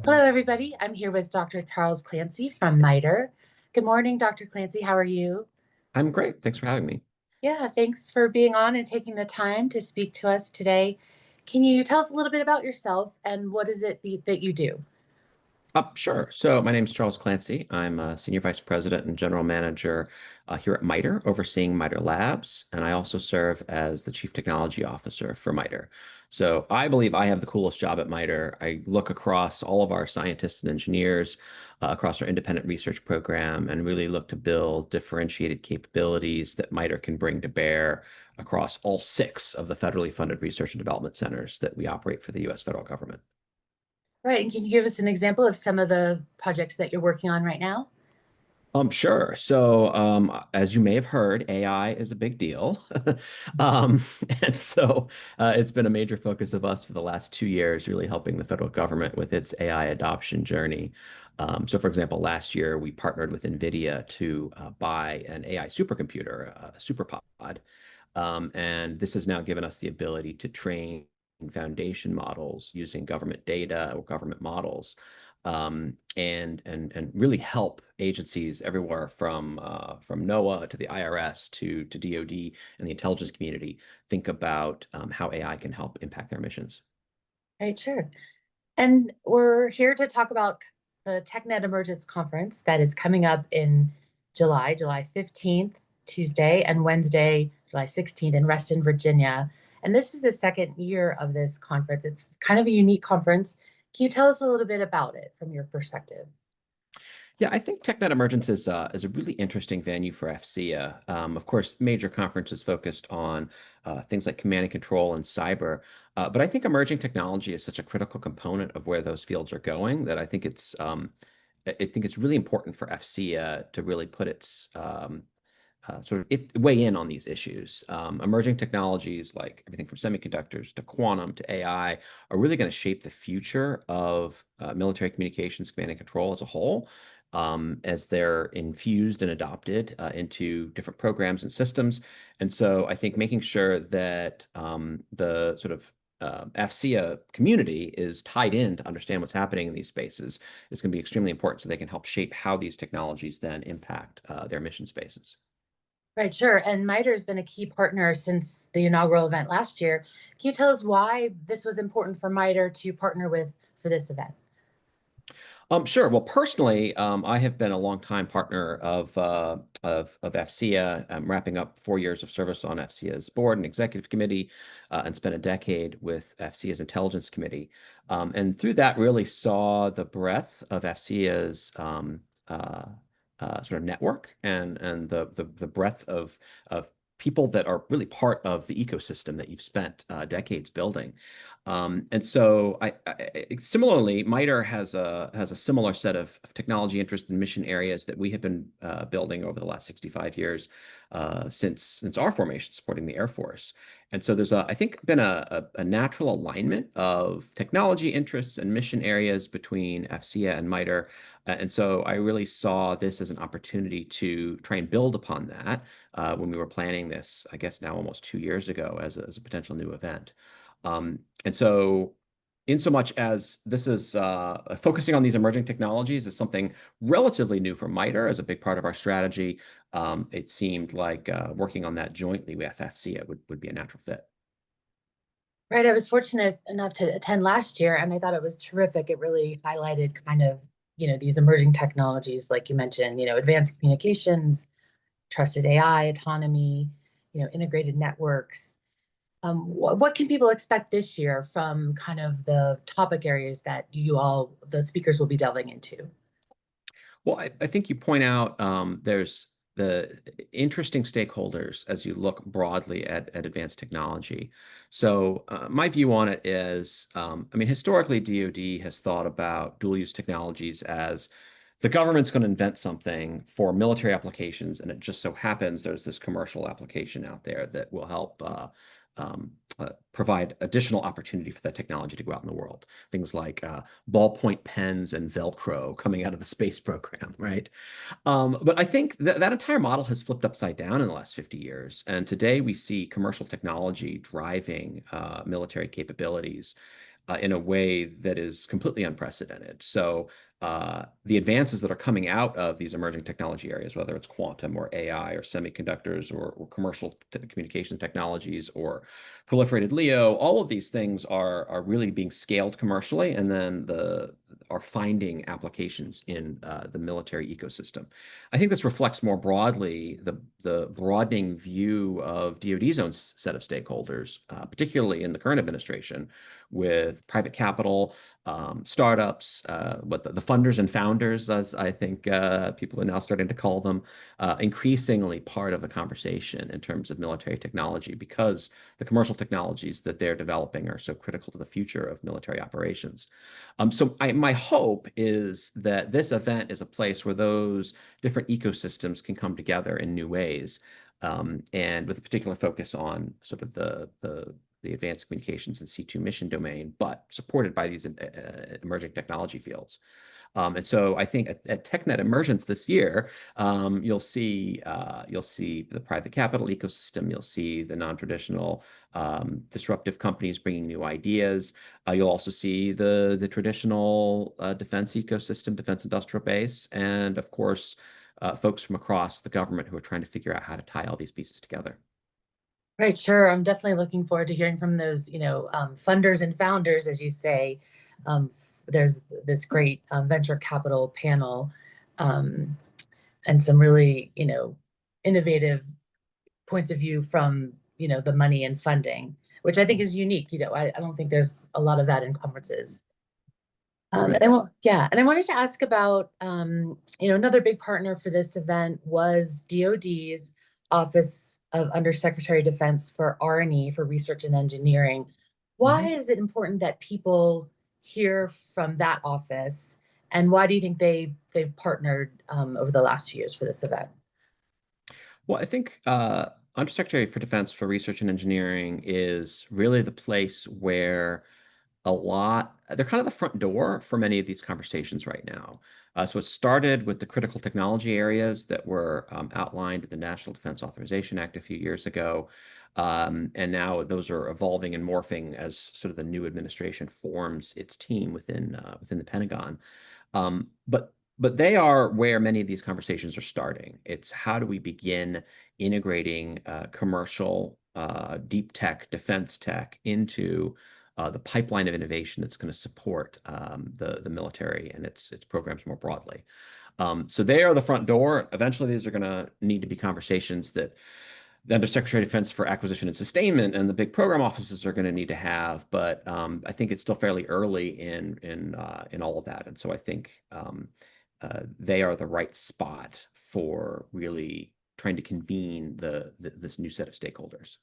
Hello, everybody. I'm here with Dr. Charles Clancy from MITRE. Good morning, Dr. Clancy. How are you? I'm great. Thanks for having me. Yeah, thanks for being on and taking the time to speak to us today. Can you tell us a little bit about yourself and what is it that you do? Sure. So my name is Charles Clancy. I'm a Senior Vice President and General Manager here at MITRE, overseeing MITRE Labs, and I also serve as the Chief Technology Officer for MITRE. So I believe I have the coolest job at MITRE. I look across all of our scientists and engineers across our independent research program and really look to build differentiated capabilities that MITRE can bring to bear across all six of the federally funded research and development centers that we operate for the U.S. federal government. Right, and can you give us an example of some of the projects that you're working on right now? Sure. So, as you may have heard, AI is a big deal. Um, and so it's been a major focus of us for the last 2 years, really helping the federal government with its AI adoption journey. So, for example, last year we partnered with NVIDIA to buy an AI supercomputer, a superpod. And this has now given us the ability to train foundation models using government data or government models, and really help agencies everywhere from NOAA to the IRS to DoD and the intelligence community think about how AI can help impact their missions. Right, sure. And we're here to talk about the TechNet Emergence Conference that is coming up in July 15th, Tuesday, and Wednesday, July 16th in Reston, Virginia. And this is the second year of this conference. It's kind of a unique conference. Can you tell us a little bit about it from your perspective? Yeah, I think TechNet Emergence is a really interesting venue for FCA. Of course, major conferences focused on things like command and control and cyber, but I think emerging technology is such a critical component of where those fields are going that I think it's really important for FCA to really put its sort of weigh in on these issues. Emerging technologies like everything from semiconductors to quantum to AI are really going to shape the future of military communications, command and control as a whole, as they're infused and adopted into different programs and systems. And so I think making sure that the sort of FCA community is tied in to understand what's happening in these spaces is going to be extremely important so they can help shape how these technologies then impact their mission spaces. Right, sure. And MITRE has been a key partner since the inaugural event last year. Can you tell us why this was important for MITRE to partner with for this event? Sure. Well, personally, I have been a longtime partner of FCA. I'm wrapping up 4 years of service on FCA's board and executive committee, and spent a decade with FCA's intelligence committee. And through that, really saw the breadth of FCA's sort of network and the breadth of people that are really part of the ecosystem that you've spent decades building. And so similarly, MITRE has a similar set of technology interest and mission areas that we have been building over the last 65 years since our formation, supporting the Air Force. And so there's I think been a natural alignment of technology interests and mission areas between FCA and MITRE. And so I really saw this as an opportunity to try and build upon that when we were planning this, I guess now almost 2 years ago as a potential new event. And so, in so much as this is focusing on these emerging technologies is something relatively new for MITRE as a big part of our strategy, it seemed like working on that jointly with FCA would be a natural fit. Right. I was fortunate enough to attend last year, and I thought it was terrific. It really highlighted kind of, these emerging technologies, like you mentioned, advanced communications, trusted AI, autonomy, integrated networks. What can people expect this year from kind of the topic areas that the speakers will be delving into? Well, I think you point out there's the interesting stakeholders as you look broadly at advanced technology. So my view on it is, I mean, historically, DoD has thought about dual use technologies as the government's going to invent something for military applications, and it just so happens there's this commercial application out there that will help provide additional opportunity for that technology to go out in the world. Things like ballpoint pens and Velcro coming out of the space program, right? But I think that entire model has flipped upside down in the last 50 years. And today we see commercial technology driving military capabilities. in a way that is completely unprecedented. So the advances that are coming out of these emerging technology areas, whether it's quantum or AI or semiconductors or commercial communication technologies or proliferated LEO, all of these things are really being scaled commercially, and then are finding applications in the military ecosystem. I think this reflects more broadly the broadening view of DoD's own set of stakeholders, particularly in the current administration, with private capital, startups, what the funders and founders, as I think people are now starting to call them, increasingly part of the conversation in terms of military technology, because the commercial technologies that they're developing are so critical to the future of military operations. My hope is that this event is a place where those different ecosystems can come together in new ways, and with a particular focus on sort of the advanced communications and C2 mission domain, but supported by these emerging technology fields. And so I think at TechNet Emergence this year, you'll see the private capital ecosystem, you'll see the non-traditional disruptive companies bringing new ideas. You'll also see the traditional defense ecosystem, defense industrial base, and of course, folks from across the government who are trying to figure out how to tie all these pieces together. Right, sure. I'm definitely looking forward to hearing from those, funders and founders, as you say. Um, there's this great venture capital panel, um, and some really, innovative points of view from, the money and funding, which I think is unique. I don't think there's a lot of that in conferences. Right. And I wanted to ask about, another big partner for this event was DoD's Office of Undersecretary of Defense for R&E, for Research and Engineering. Why Mhm. is it important that people hear from that office, and why do you think they've partnered over the last 2 years for this event? Well, I think Undersecretary for Defense for Research and Engineering is really the place where they're kind of the front door for many of these conversations right now. So it started with the critical technology areas that were outlined in the National Defense Authorization Act a few years ago. And now those are evolving and morphing as sort of the new administration forms its team within the Pentagon. But they are where many of these conversations are starting. It's how do we begin integrating commercial deep tech, defense tech into the pipeline of innovation that's going to support the military and its programs more broadly. So they are the front door. Eventually, these are going to need to be conversations that the Undersecretary of Defense for Acquisition and Sustainment and the big program offices are going to need to have. But I think it's still fairly early in all of that, and so I think they are the right spot for really trying to convene this new set of stakeholders.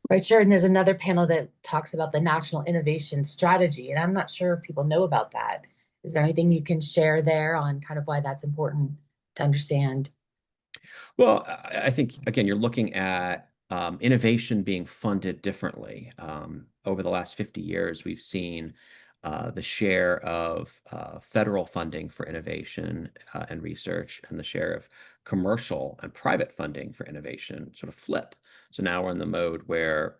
Right, sure. And there's another panel that talks about the National Innovation Strategy, and I'm not sure if people know about that. Is there anything you can share there on kind of why that's important to understand? Well, I think, again, you're looking at innovation being funded differently. Over the last 50 years, we've seen the share of federal funding for innovation and research and the share of commercial and private funding for innovation sort of flip. So now we're in the mode where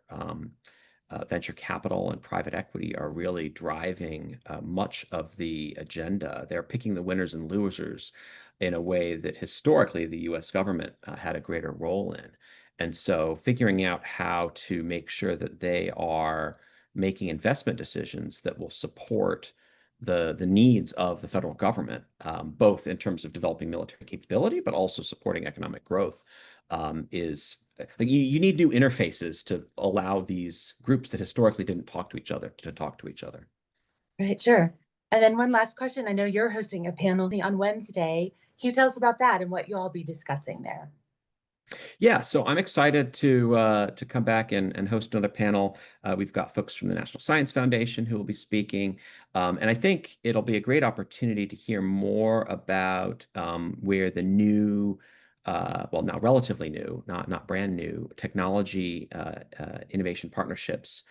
venture capital and private equity are really driving much of the agenda. They're picking the winners and losers in a way that historically the US government had a greater role in. And so figuring out how to make sure that they are making investment decisions that will support the needs of the federal government, both in terms of developing military capability, but also supporting economic growth, is like you need new interfaces to allow these groups that historically didn't talk to each other to talk to each other. Right, sure. And then one last question. I know you're hosting a panel on Wednesday. Can you tell us about that and what you'll all be discussing there? Yeah, so I'm excited to come back and host another panel. We've got folks from the National Science Foundation who will be speaking, and I think it'll be a great opportunity to hear more about where the new, well, now relatively new, not brand new, technology innovation partnerships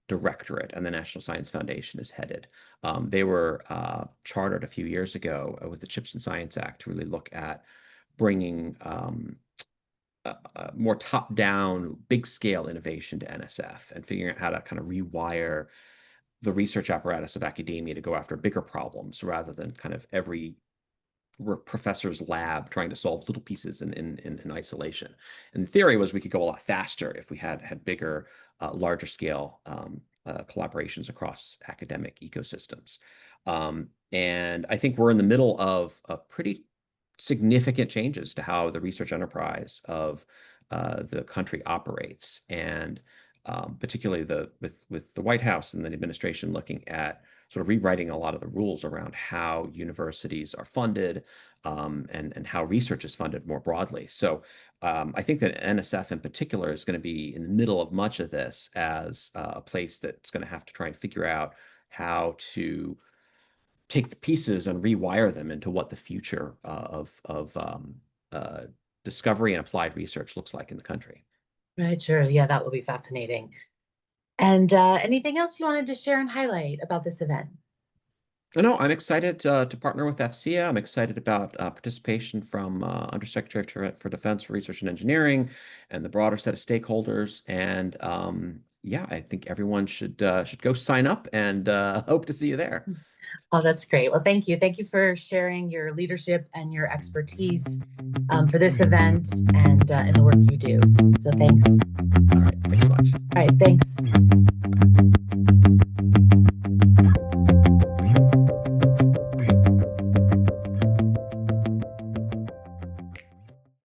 directorate and the National Science Foundation is headed. They were chartered a few years ago with the CHIPS and Science Act to really look at bringing more top-down, big-scale innovation to NSF and figuring out how to kind of rewire the research apparatus of academia to go after bigger problems rather than kind of every professor's lab trying to solve little pieces in isolation. And the theory was we could go a lot faster if we had bigger, larger scale collaborations across academic ecosystems. And I think we're in the middle of pretty significant changes to how the research enterprise of the country operates, and particularly with the White House and the administration looking at sort of rewriting a lot of the rules around how universities are funded, and how research is funded more broadly. So I think that NSF in particular is going to be in the middle of much of this as a place that's going to have to try and figure out how to take the pieces and rewire them into what the future of discovery and applied research looks like in the country. Right, sure. Yeah, that will be fascinating. And anything else you wanted to share and highlight about this event? No, I'm excited to partner with FCA. I'm excited about participation from Undersecretary for Defense for Research and Engineering and the broader set of stakeholders. And yeah, I think everyone should go sign up, and hope to see you there. Oh, that's great. Well, thank you. Thank you for sharing your leadership and your expertise for this event and in the work you do. So thanks. All right, thanks so much. All right, thanks.